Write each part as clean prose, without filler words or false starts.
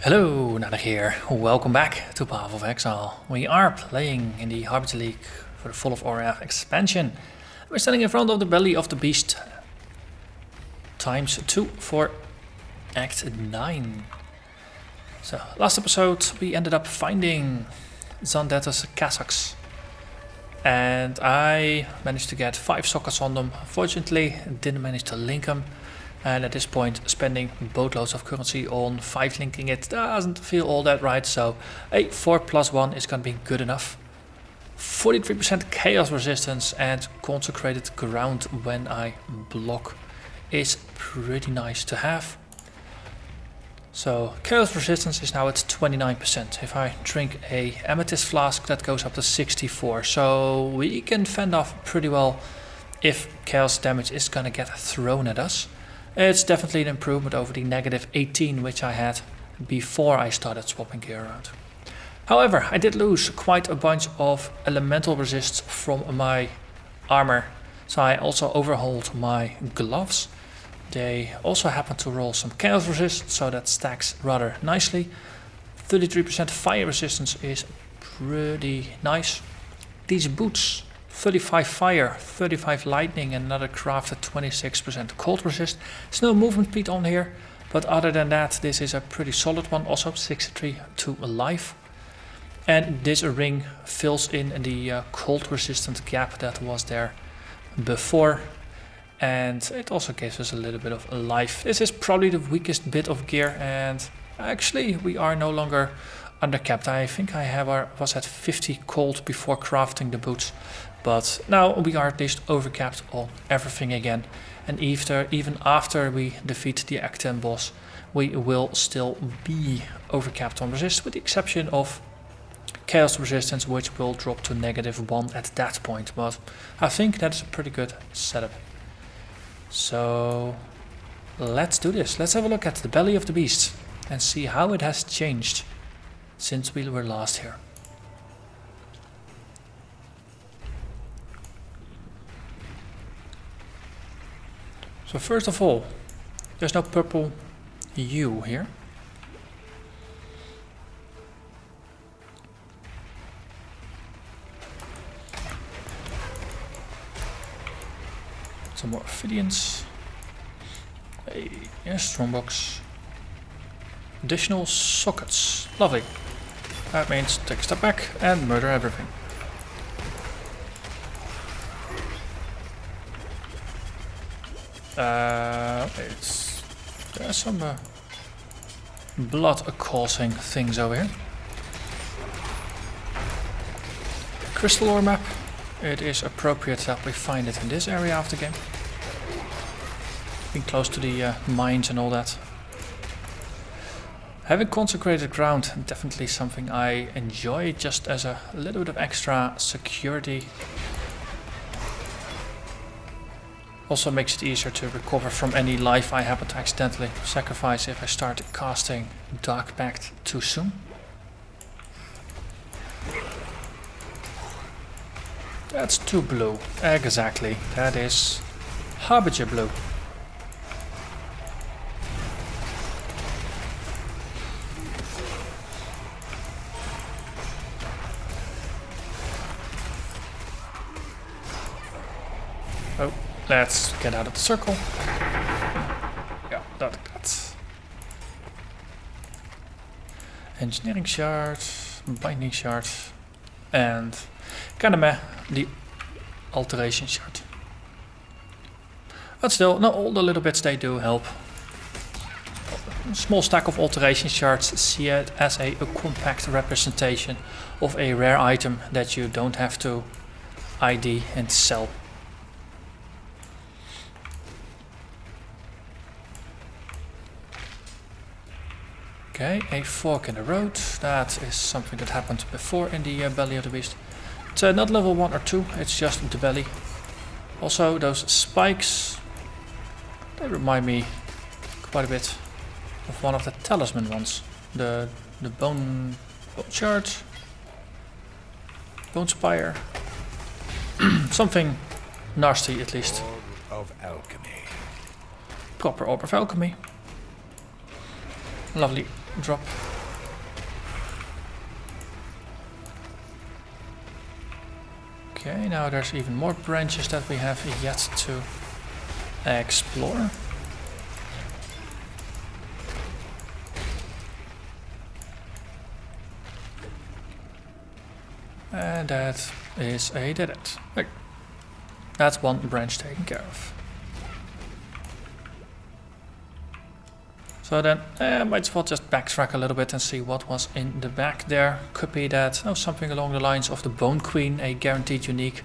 Hello, Narnach here. Welcome back to Path of Exile. We are playing in the Harbinger League for the Fall of Oriath expansion. We're standing in front of the Belly of the Beast times 2 for Act 9. So, last episode we ended up finding Zandetta's cassocks. And I managed to get 5 sockets on them. Unfortunately, didn't manage to link them. And at this point, spending boatloads of currency on 5 linking it doesn't feel all that right. So a 4+1 is going to be good enough. 43% chaos resistance and consecrated ground when I block is pretty nice to have. So chaos resistance is now at 29%. If I drink a amethyst flask, that goes up to 64. So we can fend off pretty well if chaos damage is going to get thrown at us. It's definitely an improvement over the negative 18 which I had before I started swapping gear around. However, I did lose quite a bunch of elemental resists from my armor, so I also overhauled my gloves. They also happen to roll some chaos resist, so that stacks rather nicely. 33% fire resistance is pretty nice. These boots, 35 fire, 35 lightning and another crafted 26% cold resist. There's no movement speed on here, but other than that this is a pretty solid one. Also 63 to life. And this ring fills in the cold resistant gap that was there before. And it also gives us a little bit of life. This is probably the weakest bit of gear, and actually we are no longer undercapped. I think was at 50 cold before crafting the boots. But now we are at least overcapped on everything again. And even after we defeat the Act 10 boss, we will still be overcapped on resist, with the exception of chaos resistance, which will drop to -1 at that point. But I think that's a pretty good setup. So let's do this. Let's have a look at the Belly of the Beast and see how it has changed since we were last here. So first of all, there's no purple hue here. Some more Ophidians. A strongbox. Additional sockets. Lovely. That means take a step back and murder everything. There's some blood-causing things over here. Crystal ore map. It is appropriate that we find it in this area of the game. Being close to the mines and all that. Having consecrated ground, definitely something I enjoy, just as a little bit of extra security. Also makes it easier to recover from any life I happen to accidentally sacrifice if I start casting Dark Pact too soon. That's 2 blue. Exactly. That is Harbinger blue. Oh. Let's get out of the circle. Yeah, that's engineering shard, binding shard, and kinda meh, the alteration shard. But still, not all the little bits they do help. A small stack of alteration shards, see it as a compact representation of a rare item that you don't have to ID and sell. Okay, a fork in the road. That is something that happened before in the Belly of the Beast. It's not level 1 or 2, it's just the belly. Also, those spikes, they remind me quite a bit of one of the talisman ones. The bone shard, bone spire, something nasty at least. Orb of alchemy. Proper orb of alchemy. Lovely drop. Okay, now there's even more branches that we have yet to explore. And that is a dead end. Okay. That's one branch taken care of. So then I might as well just backtrack a little bit and see what was in the back there. Could be that, oh, something along the lines of the Bone Queen, a guaranteed unique,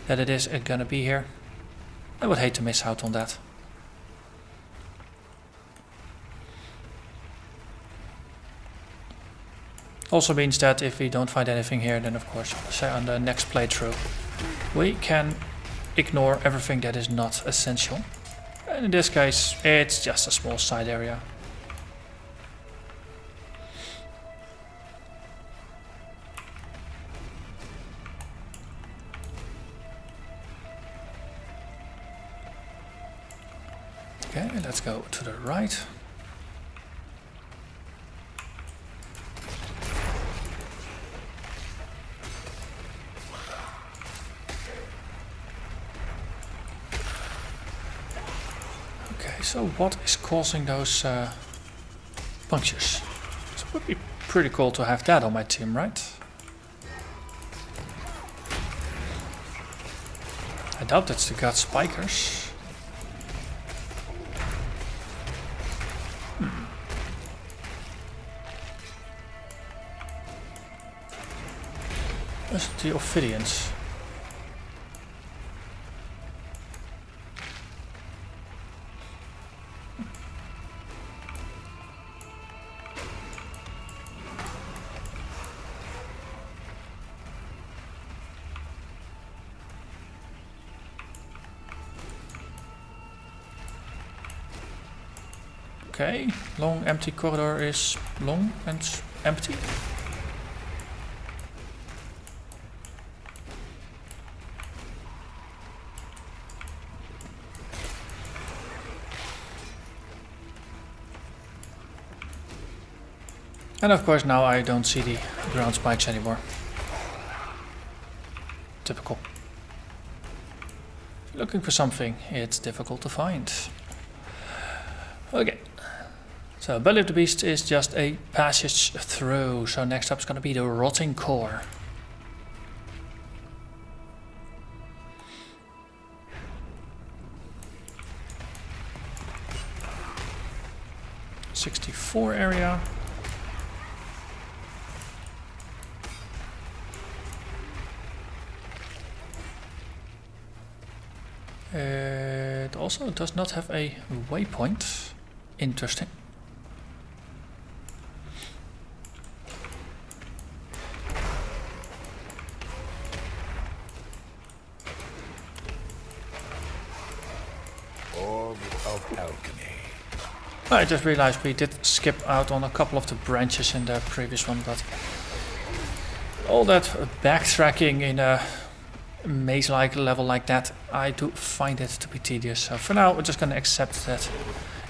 that it is gonna be here. I would hate to miss out on that. Also means that if we don't find anything here, then of course, say on the next playthrough, we can ignore everything that is not essential. And in this case, it's just a small side area. Okay, let's go to the right. Okay, so what is causing those punctures? So it would be pretty cool to have that on my team, right? I doubt it's the gut spikers. That's the Ophidians. Okay, long empty corridor is long and empty. And of course now I don't see the ground spikes anymore. Typical. If you're looking for something, it's difficult to find. Okay. So Belly of the Beast is just a passage through. So next up is going to be the Rotting Core. '64 area. It also does not have a waypoint. Interesting. I just realized we did skip out on a couple of the branches in the previous one, but all that backtracking in a maze-like level like that, I do find it to be tedious. So for now, we're just going to accept that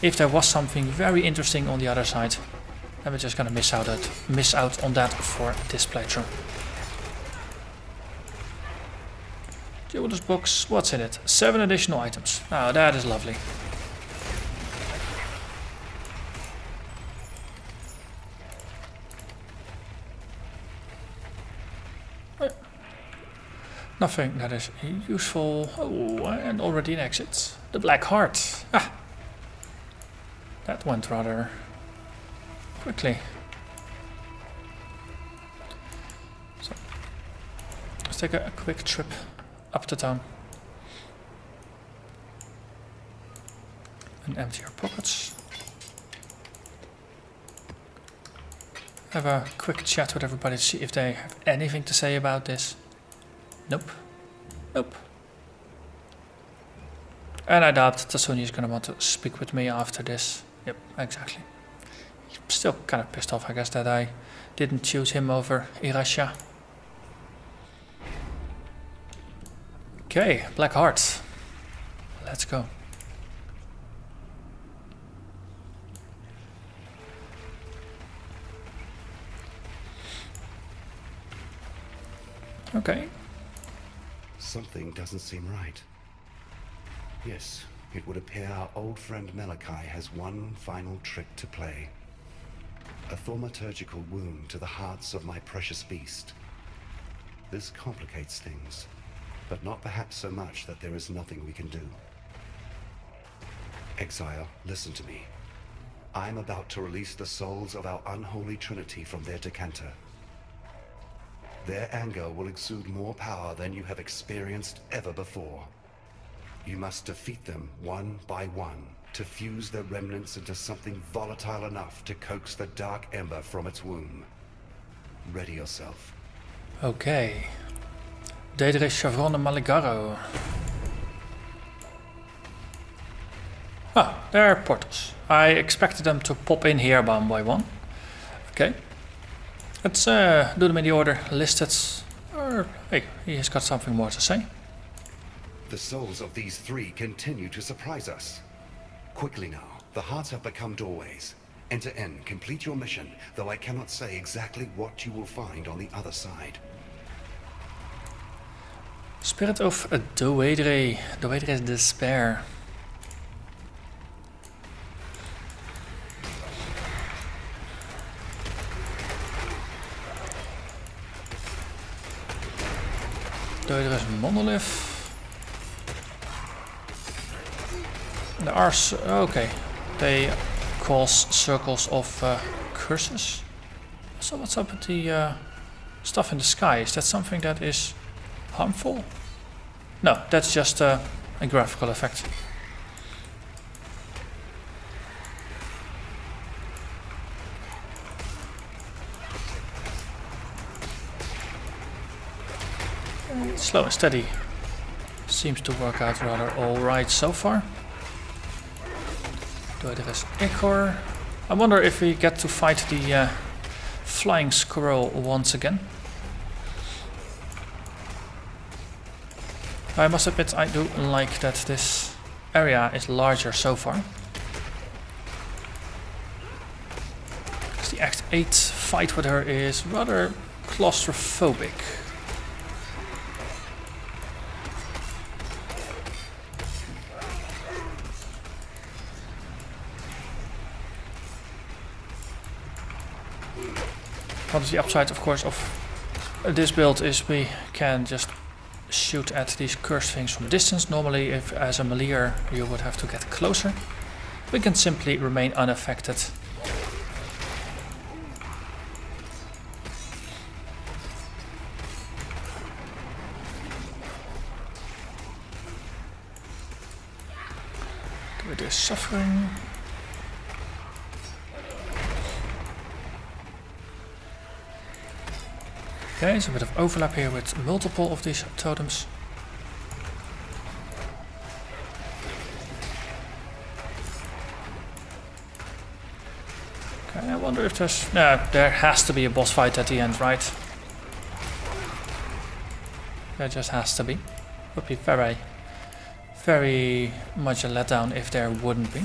if there was something very interesting on the other side, then we're just going to miss out on that for this playthrough. Jeweler's box, what's in it? 7 additional items. Now that is lovely. Nothing that is useful. Oh, and already an exit. The Black Heart. Ah, that went rather quickly. So, let's take a quick trip up to town. And empty our pockets. Have a quick chat with everybody to see if they have anything to say about this. Nope. Nope. And I doubt Tasuni is going to want to speak with me after this. Yep, exactly. Still kind of pissed off, I guess, that I didn't choose him over Irasha. Okay, Black Heart. Let's go. Okay. Something doesn't seem right. Yes, it would appear our old friend Malachi has one final trick to play. A thaumaturgical wound to the hearts of my precious beast. This complicates things, but not perhaps so much that there is nothing we can do. Exile, listen to me. I'm about to release the souls of our unholy Trinity from their decanter. Their anger will exude more power than you have experienced ever before. You must defeat them one by one to fuse their remnants into something volatile enough to coax the dark ember from its womb. Ready yourself. Okay. Daedalus, Chevron and Maligaro. Ah, there are portals. I expected them to pop in here one by one. Okay. Let's do them in the order listed. Or, hey, he has got something more to say. The souls of these three continue to surprise us. Quickly now, the hearts have become doorways. Enter in, complete your mission, though I cannot say exactly what you will find on the other side. Spirit of Doedre. Doedre's despair. Doedre's monolith. There are okay. They cause circles of curses. So what's up with the stuff in the sky? Is that something that is harmful? No, that's just a graphical effect. Slow and steady seems to work out rather alright so far. Doedre's Ichor. I wonder if we get to fight the flying squirrel once again. I must admit I do like that this area is larger so far. Because the Act 8 fight with her is rather claustrophobic. What is the upside, of course, of this build is we can just shoot at these cursed things from a distance. Normally, if as a meleeer you would have to get closer. We can simply remain unaffected. With this suffering. Okay, there's a bit of overlap here with multiple of these totems. Okay, I wonder if there's... No, there has to be a boss fight at the end, right? There just has to be. Would be very, very much a letdown if there wouldn't be.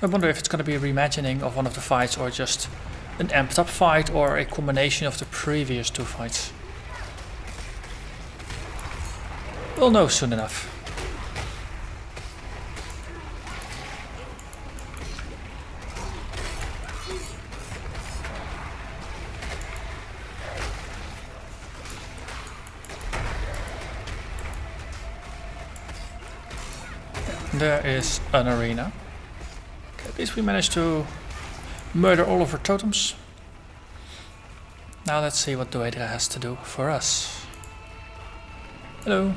I wonder if it's going to be a reimagining of one of the fights or just an amped up fight or a combination of the previous two fights. We'll know soon enough. There is an arena. At least we managed to murder all of our totems. Now let's see what Doedre has to do for us. Hello.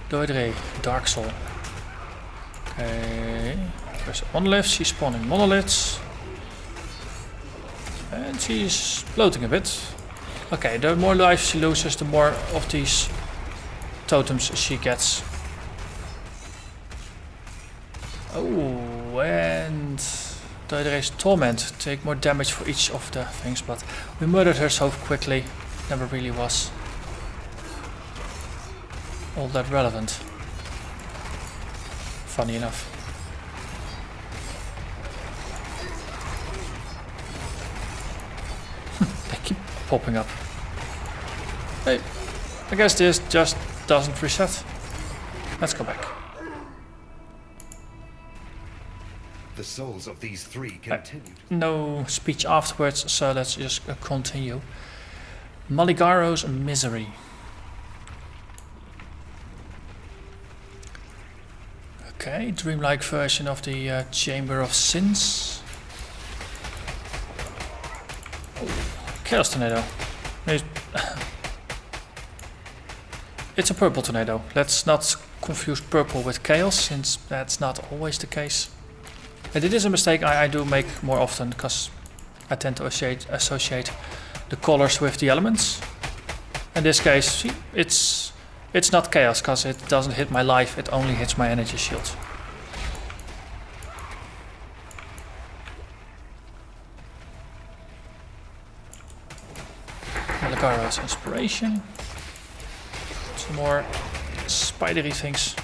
Doedre, Dark Soul. Okay. There's a monolith, she's spawning monoliths. And she's bloating a bit. Okay, the more life she loses, the more of these totems she gets. Oh, and Doedre's Torment. Take more damage for each of the things, but we murdered her so quickly. Never really was all that relevant. Funny enough. popping up. Hey, I guess this just doesn't reset. Let's go back. The souls of these three continue. No speech afterwards, so let's just continue. Maligaro's Misery. Okay, dreamlike version of the Chamber of Sins. Oh, Chaos Tornado. It's a purple tornado. Let's not confuse purple with chaos, since that's not always the case. And it is a mistake I do make more often, because I tend to associate the colors with the elements. In this case, see, it's not chaos, because it doesn't hit my life, it only hits my energy shield. Malagaro's Inspiration. Some more spidery things.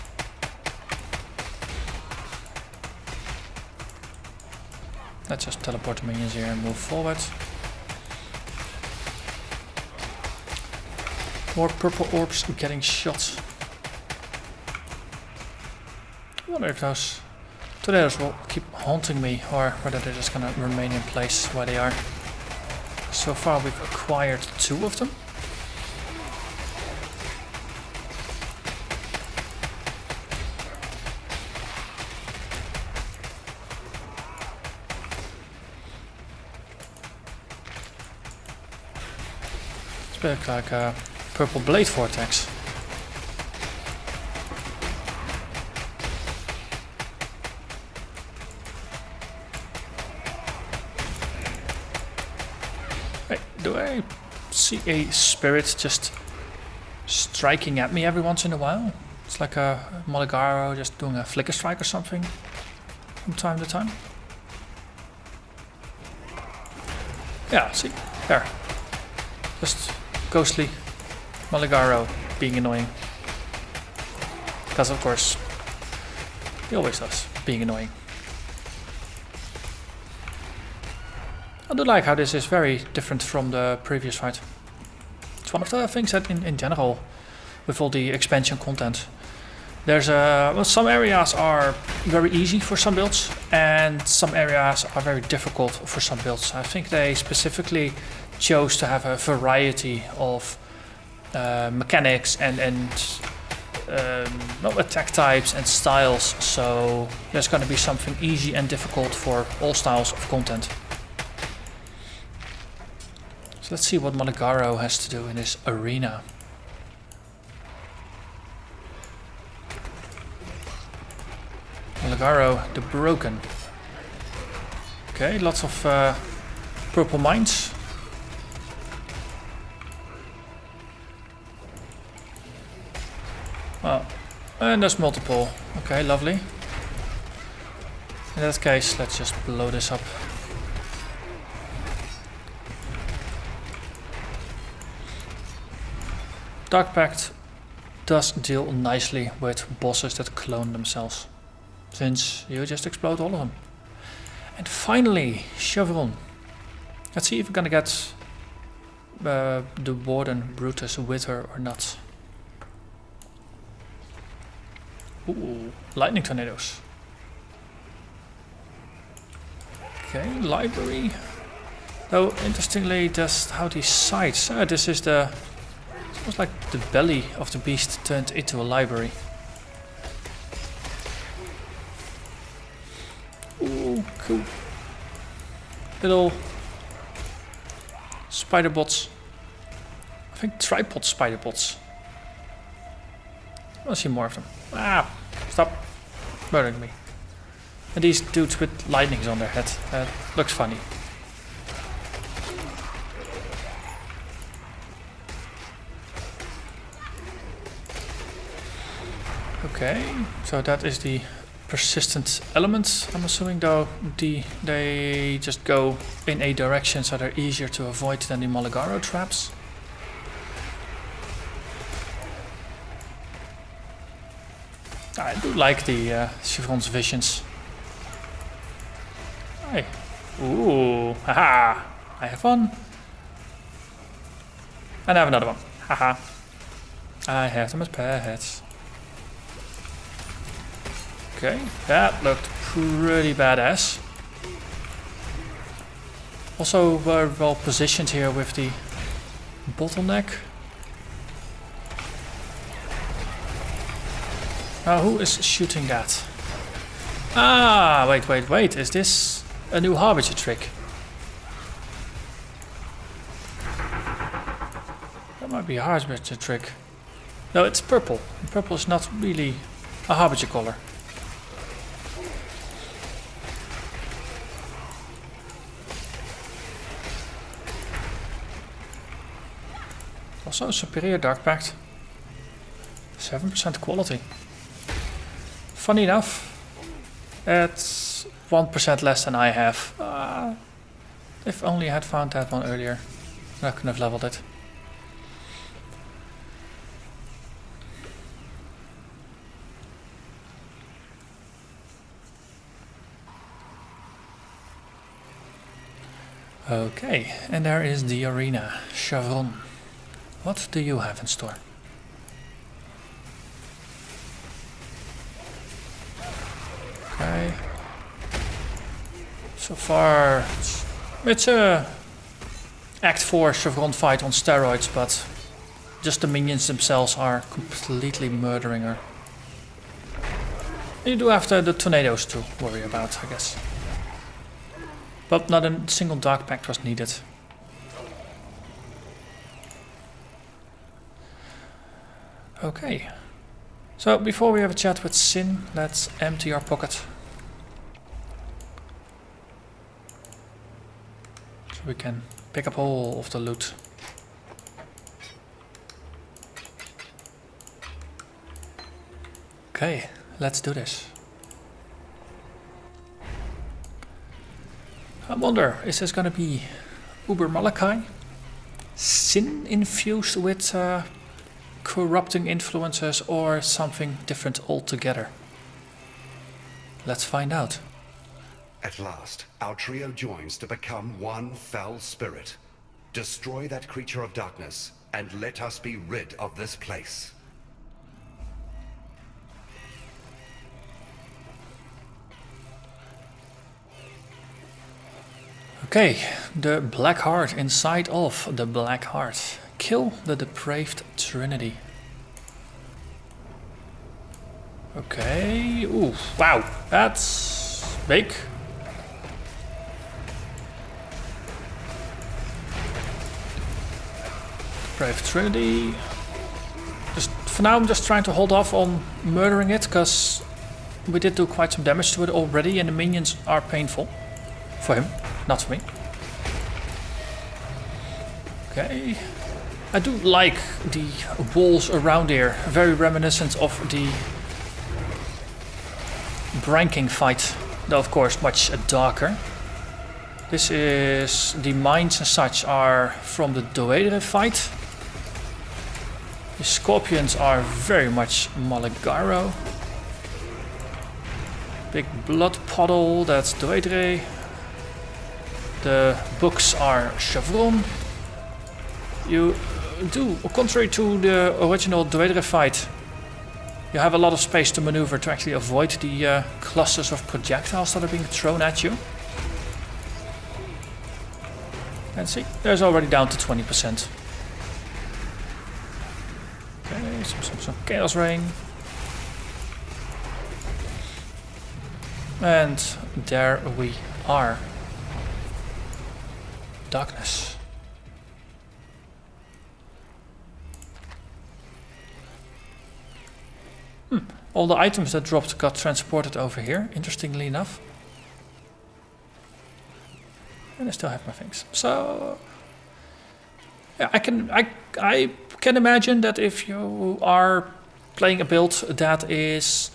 Let's just teleport the minions here and move forward. More purple orbs getting shot. I wonder if those tornadoes will keep haunting me, or whether they're just gonna remain in place where they are. So far we've acquired 2 of them. It's like a purple blade vortex. Hey, do I see a spirit just striking at me every once in a while? It's like a Maligaro just doing a flicker strike or something from time to time. Yeah, see, there. Just ghostly Maligaro being annoying. Because of course, he always does, being annoying. I do like how this is very different from the previous fight. It's one of the things that in general, with all the expansion content, there's well, some areas are very easy for some builds, and some areas are very difficult for some builds. I think they specifically chose to have a variety of mechanics and attack types and styles, so there's going to be something easy and difficult for all styles of content. So let's see what Maligaro has to do in this arena. Maligaro the Broken. Okay, lots of purple mines. Well, and there's multiple. Okay, lovely. In that case, let's just blow this up. Dark Pact does deal nicely with bosses that clone themselves, since you just explode all of them. And finally, Chevron. Let's see if we're gonna get the Warden Brutus with her or not. Ooh, lightning tornadoes. Okay, library. Though interestingly, just how these sides. This is the. It's almost like the belly of the beast turned into a library. Ooh, cool. Little spider bots. I think tripod spider bots. I want to see more of them. Ah, stop murdering me. And these dudes with lightnings on their head. Looks funny. Okay, so that is the persistent element. I'm assuming though they just go in a direction, so they're easier to avoid than the Maligaro traps. I do like the Chevron's visions. Hey. Ooh, haha, I have fun. And I have another one. Haha. I have them as pets. Okay, that looked pretty badass. Also, we're well positioned here with the bottleneck. Now, who is shooting that? Ah, wait. Is this a new Harbinger trick? That might be a Harbinger trick. No, it's purple. Purple is not really a Harbinger color. Also a superior Dark Pact. 7% quality. Funny enough, it's 1% less than I have. If only I had found that one earlier, then I couldn't have leveled it. Okay, and there is the arena. Chevron. What do you have in store? Okay. So far, it's a Act 4 Chevron fight on steroids, but just the minions themselves are completely murdering her. You do have the tornadoes to worry about, I guess. But not a single Dark Pact was needed. Okay. So before we have a chat with Sin, let's empty our pocket. So we can pick up all of the loot. Okay, let's do this. I wonder, is this gonna be Uber Malachi? Sin infused with corrupting influences or something different altogether? Let's find out. At last, our trio joins to become one foul spirit. Destroy that creature of darkness, and let us be rid of this place. Okay, the Black Heart inside of the Black Heart. Kill the depraved Trinity. Okay, ooh, wow, that's big. Depraved Trinity. Just for now, I'm just trying to hold off on murdering it, because we did do quite some damage to it already, and the minions are painful. For him, not for me. Okay. I do like the walls around here, very reminiscent of the Branking fight, though of course much darker. This is, the mines and such are from the Desecrate fight. The scorpions are very much Malagaro. Big blood puddle, that's Desecrate. The books are Chevron. You do, contrary to the original Desecrate fight, you have a lot of space to maneuver to actually avoid the clusters of projectiles that are being thrown at you. And see, there's already down to 20%. Okay, some Chaos Rain. And there we are. Darkness. All the items that dropped got transported over here, interestingly enough. And I still have my things. So yeah, I can imagine that if you are playing a build that is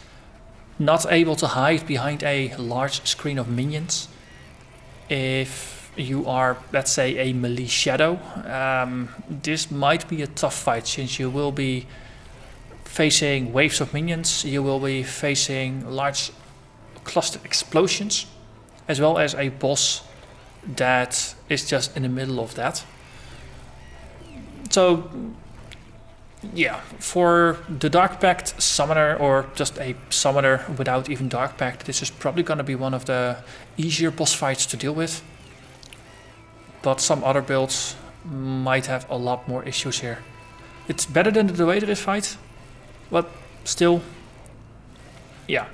not able to hide behind a large screen of minions, if you are, let's say, a melee shadow, this might be a tough fight, since you will be facing waves of minions, you will be facing large clustered explosions, as well as a boss that is just in the middle of that. So yeah, for the Dark Pact summoner, or just a summoner without even Dark Pact, this is probably going to be one of the easier boss fights to deal with. But some other builds might have a lot more issues here. It's better than the Druidris fight, but still, yeah,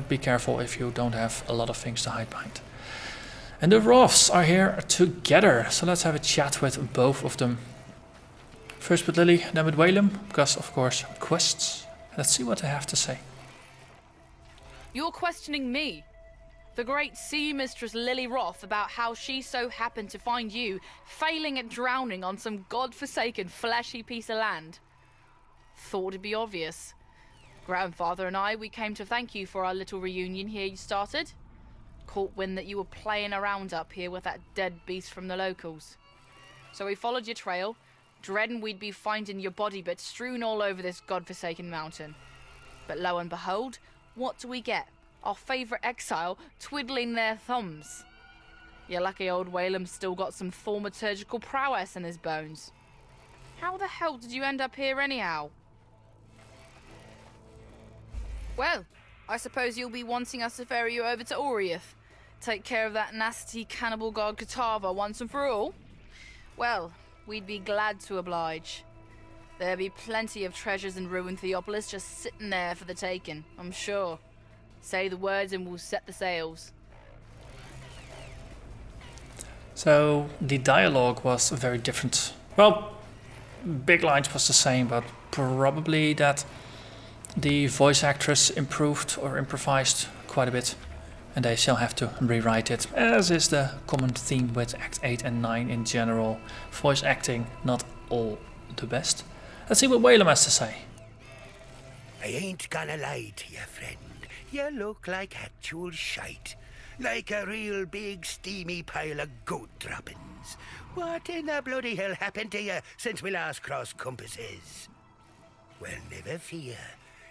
be careful if you don't have a lot of things to hide behind. And the Wraths are here together, so let's have a chat with both of them. First with Lily, then with Whalem, because of course quests. Let's see what they have to say. You're questioning me, the great sea mistress Lily Roth, about how she so happened to find you failing at drowning on some god-forsaken fleshy piece of land. Thought it'd be obvious. Grandfather and we came to thank you for our little reunion here you started. Caught wind that you were playing around up here with that dead beast from the locals. So we followed your trail, dreading we'd be finding your body bits strewn all over this godforsaken mountain. But lo and behold, what do we get? Our favourite exile twiddling their thumbs. Your lucky old Whalem's still got some thaumaturgical prowess in his bones. How the hell did you end up here anyhow? Well, I suppose you'll be wanting us to ferry you over to Oriath. Take care of that nasty cannibal god Katava once and for all? Well, we'd be glad to oblige. There'll be plenty of treasures in ruined Theopolis just sitting there for the taking, I'm sure. Say the words and we'll set the sails. So the dialogue was very different. Well, big lines was the same, but probably that the voice actress improved or improvised quite a bit. And they shall have to rewrite it, as is the common theme with Act 8 and 9 in general. Voice acting, not all the best. Let's see what Whalem has to say. I ain't gonna lie to you, friend. You look like actual shite. Like a real big steamy pile of goat droppings. What in the bloody hell happened to you since we last crossed compasses? Well, never fear.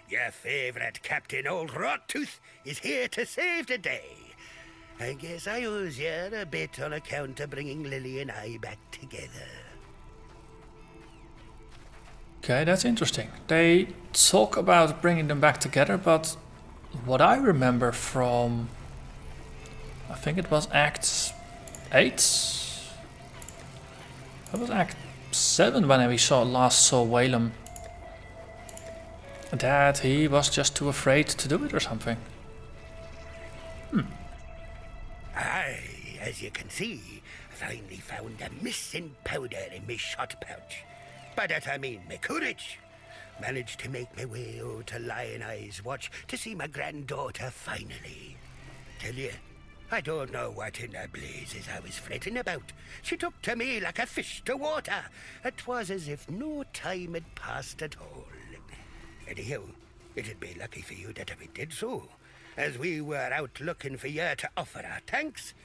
Your favourite Captain Old Rottooth is here to save the day. I guess I owes you a bit on account of bringing Lily and I back together. Okay, that's interesting. They talk about bringing them back together, but what I remember from, I think it was Act 8? That was Act 7 when we last saw Whalem. That he was just too afraid to do it or something. Aye, as you can see, I finally found a missing powder in my shot pouch. By that I mean my courage. Managed to make my way over to Lion Eye's watch to see my granddaughter finally. Tell you, I don't know what in the blazes I was fretting about. She took to me like a fish to water. It was as if no time had passed at all. Anyhow, it'd be lucky for you that we did so, as we were out looking for you to offer our thanks.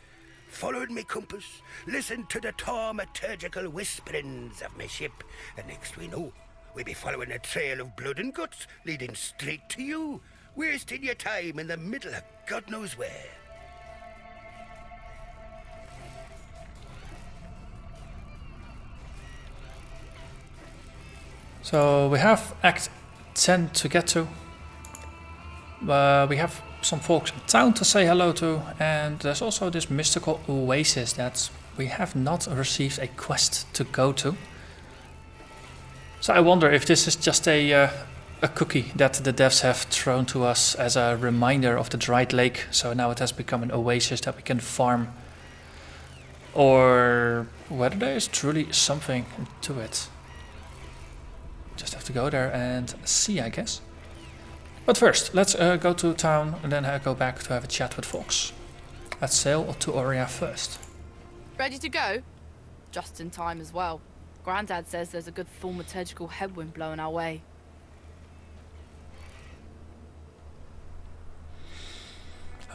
Followed me compass, listened to the thaumaturgical whisperings of my ship, and next we know, we'll be following a trail of blood and guts leading straight to you, wasting your time in the middle of God knows where. So we have Act 10 to get to. We have some folks in town to say hello to, and there's also this mystical oasis that we have not received a quest to go to. So I wonder if this is just a cookie that the devs have thrown to us as a reminder of the dried lake, so now it has become an oasis that we can farm, or whether there is truly something to it. Just have to go there and see, I guess. But first, let's go to town and then go back to have a chat with folks. Let's sail to Oriath first. Ready to go? Just in time as well. Grandad says there's a good thaumaturgical headwind blowing our way.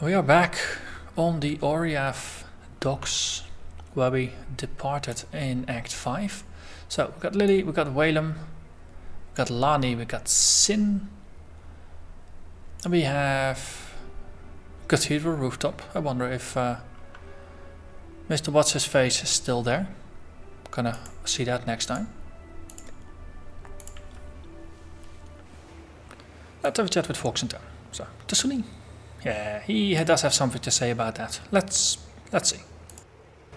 We are back on the Oriath docks where we departed in Act 5. So we got Lily, we got Whalem, we got Lani, we got Sin. And we have Cathedral Rooftop. I wonder if Mr. What's-His-Face is still there. Gonna see that next time. let's have a chat with Fox in town. So, Tasuni. Yeah, he does have something to say about that. Let's see.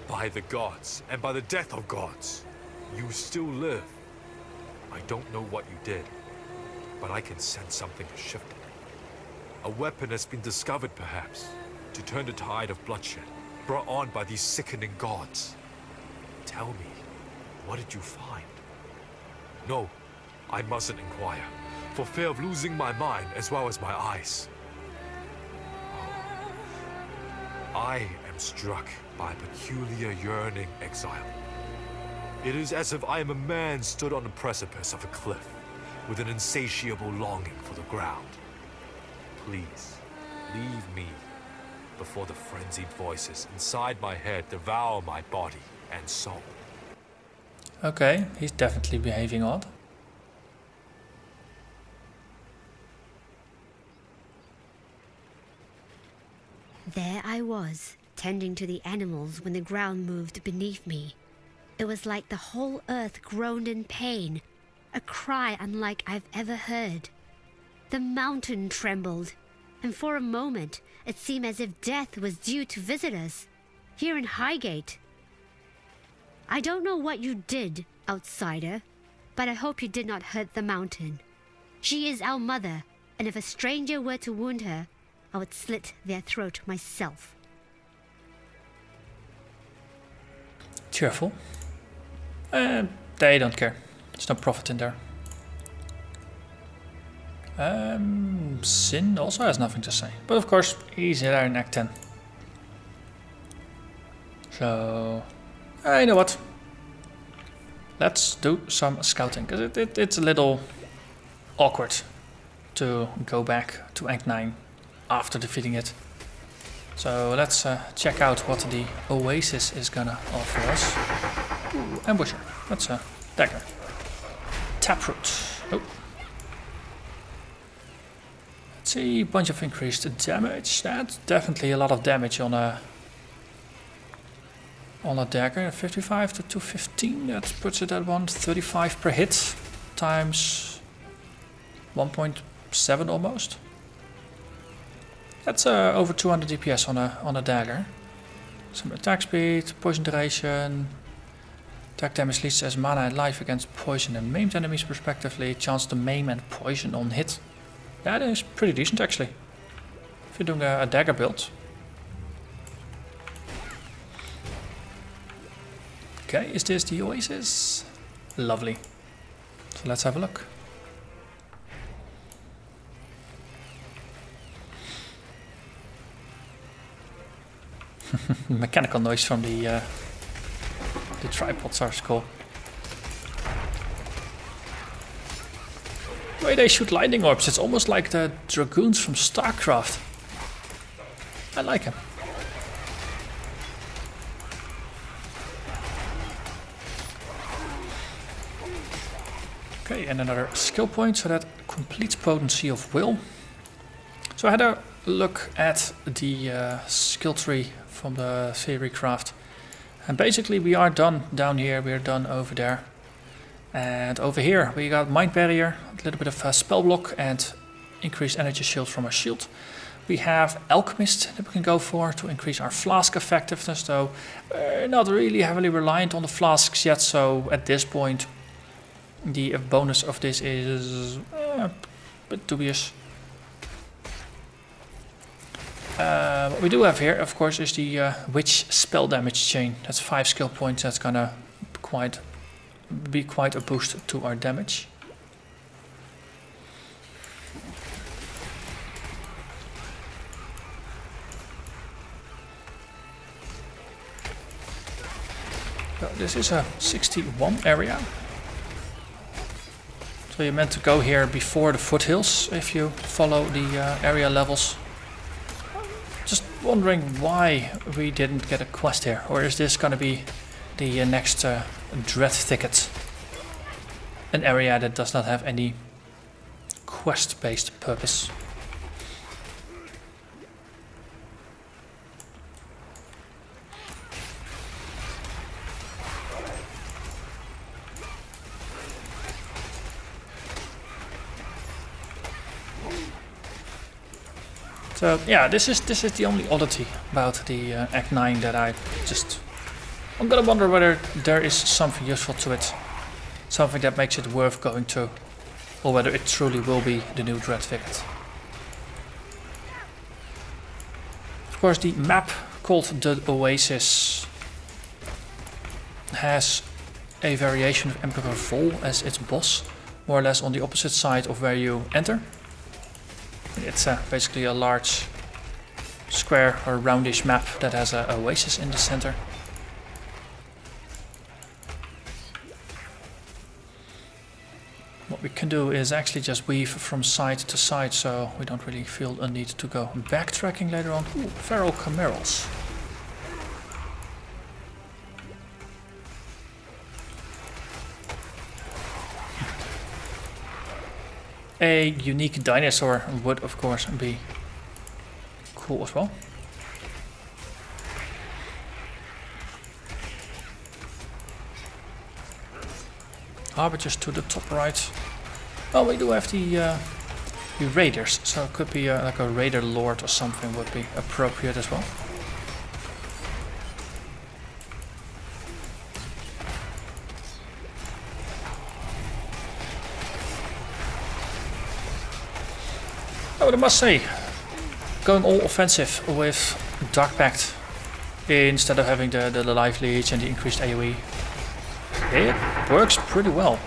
By the gods, and by the death of gods, you still live. I don't know what you did, but I can sense something has shifted. A weapon has been discovered, perhaps, to turn the tide of bloodshed, brought on by these sickening gods. Tell me, what did you find? No, I mustn't inquire, for fear of losing my mind as well as my eyes. I am struck by a peculiar yearning, Exile. It is as if I am a man stood on the precipice of a cliff, with an insatiable longing for the ground. Please, leave me, before the frenzied voices inside my head devour my body and soul. Okay, he's definitely behaving odd. There I was, tending to the animals when the ground moved beneath me. It was like the whole earth groaned in pain, a cry unlike I've ever heard. The mountain trembled, and for a moment it seemed as if death was due to visit us, here in Highgate. I don't know what you did, outsider, but I hope you did not hurt the mountain. She is our mother, and if a stranger were to wound her, I would slit their throat myself. Cheerful. They don't care. There's no profit in there. Sin also has nothing to say. But of course, he's there in Act 10. So, you know what? Let's do some scouting. Because it's a little awkward to go back to Act 9 after defeating it. So let's check out what the Oasis is gonna offer us. Ooh, ambusher. That's a dagger. Taproot. Oh. Let's see, bunch of increased damage. That's definitely a lot of damage on a dagger. 55 to 215. That puts it at 135 per hit times 1.7 almost. That's over 200 DPS on a dagger. Some attack speed, poison duration, attack damage leads as mana and life against poison and maimed enemies respectively. Chance to maim and poison on hit. That is pretty decent actually, if you're doing a dagger build. Okay, is this the Oasis? Lovely. So let's have a look. Mechanical noise from the tripods are cool. The way they shoot lightning orbs, it's almost like the dragoons from StarCraft. I like him. Okay, and another skill point, so that completes potency of will. So I had a look at the skill tree from the theory craft, and basically we are done down here, we are done over there, and over here we got mind barrier, a little bit of spell block and increased energy shield from our shield. We have alchemist that we can go for to increase our flask effectiveness, though we're not really heavily reliant on the flasks yet, so at this point the bonus of this is a bit dubious. What we do have here, of course, is the witch spell damage chain. That's 5 skill points. That's gonna be quite a boost to our damage. So this is a 61 area. So you're meant to go here before the foothills if you follow the area levels. Just wondering why we didn't get a quest here, or is this gonna be the next Dread Thicket? An area that does not have any quest-based purpose. So yeah, this is the only oddity about the Act 9 that I'm gonna wonder whether there is something useful to it, something that makes it worth going to, or whether it truly will be the new Dread Thicket. Of course, the map called the Oasis has a variation of Emperor Vol as its boss, more or less on the opposite side of where you enter. It's basically a large square or roundish map that has an oasis in the center. What we can do is actually just weave from side to side, so we don't really feel a need to go backtracking later on. Ooh, feral chimerals. A unique dinosaur would of course be cool as well. Harbingers to the top right. Oh, we do have the raiders, so it could be like a raider lord or something would be appropriate as well. But I must say, going all offensive with Dark Pact instead of having the life leech and the increased AoE, it works pretty well.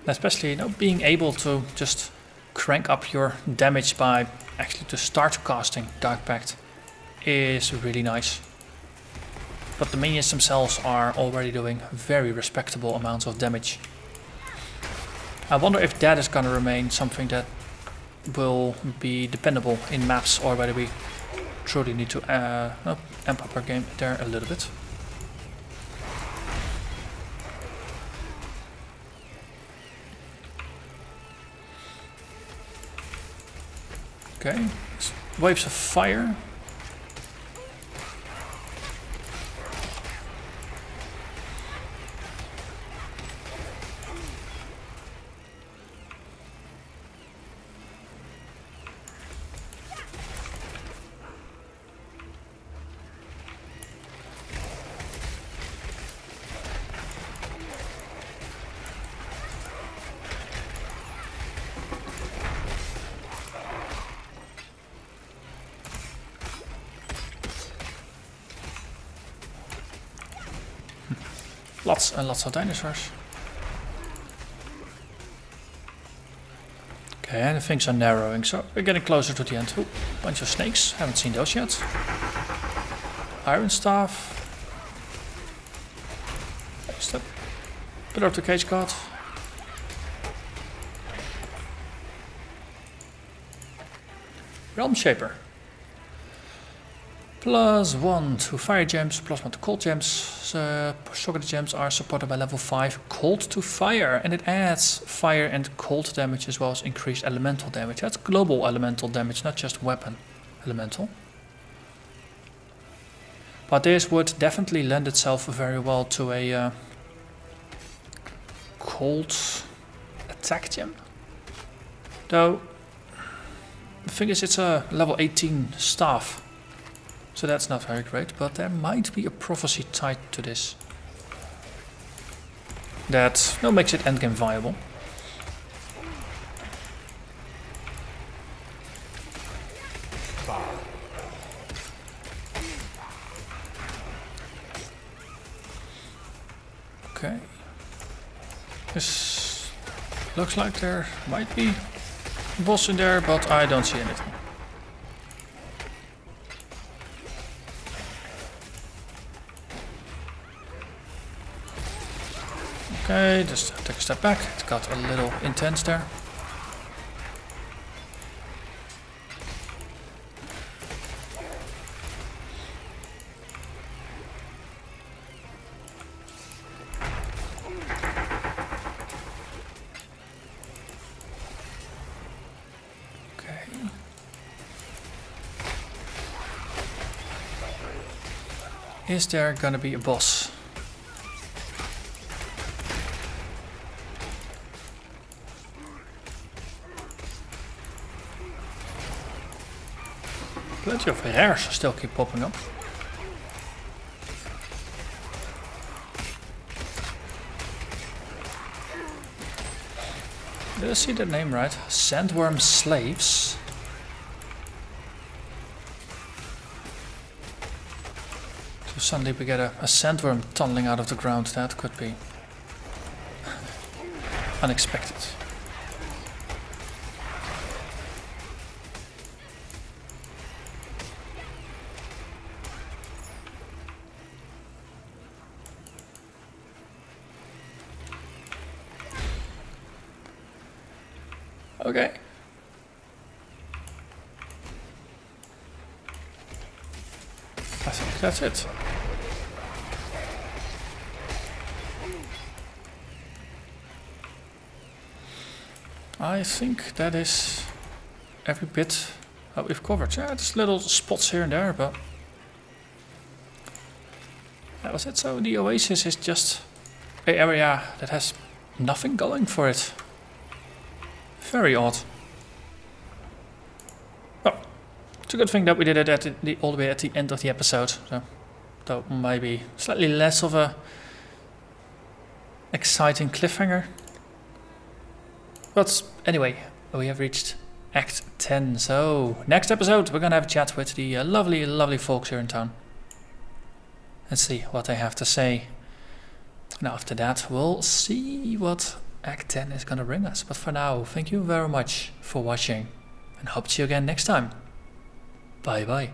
Especially, you know, being able to just crank up your damage by actually to start casting Dark Pact is really nice. But the minions themselves are already doing very respectable amounts of damage. I wonder if that is gonna remain something that will be dependable in maps, or whether we truly need to amp up our game there a little bit. Okay, waves of fire. Lots and lots of dinosaurs. Okay, and things are narrowing, so we're getting closer to the end. Ooh, bunch of snakes, haven't seen those yet. Iron staff. Step. Put up the cage guard. Realm Shaper. +1 to fire gems, +1 to cold gems. Socket gems are supported by level 5 cold to fire, and it adds fire and cold damage as well as increased elemental damage. That's global elemental damage, not just weapon elemental. But this would definitely lend itself very well to a cold attack gem. Though, the thing is, it's a level 18 staff. So that's not very great, but there might be a prophecy tied to this that makes it endgame viable. Okay. This looks like there might be a boss in there, but I don't see anything. Okay, just take a step back. It got a little intense there. Okay. Is there gonna be a boss? plenty of rares still keep popping up. Did I see that name right? Sandworm Slaves. So suddenly we get a sandworm tunneling out of the ground. That could be unexpected. Okay. I think that's it. I think that is every bit that we've covered. Yeah, there's little spots here and there, but that was it. So the Oasis is just an area that has nothing going for it. Very odd. Well, it's a good thing that we did it at all the way at the end of the episode. So, though maybe slightly less of a exciting cliffhanger. But anyway, we have reached Act 10. So next episode we're gonna have a chat with the lovely folks here in town. Let's see what they have to say. And after that we'll see what Act 10 is gonna bring us. But for now, thank you very much for watching and hope to see you again next time. Bye bye.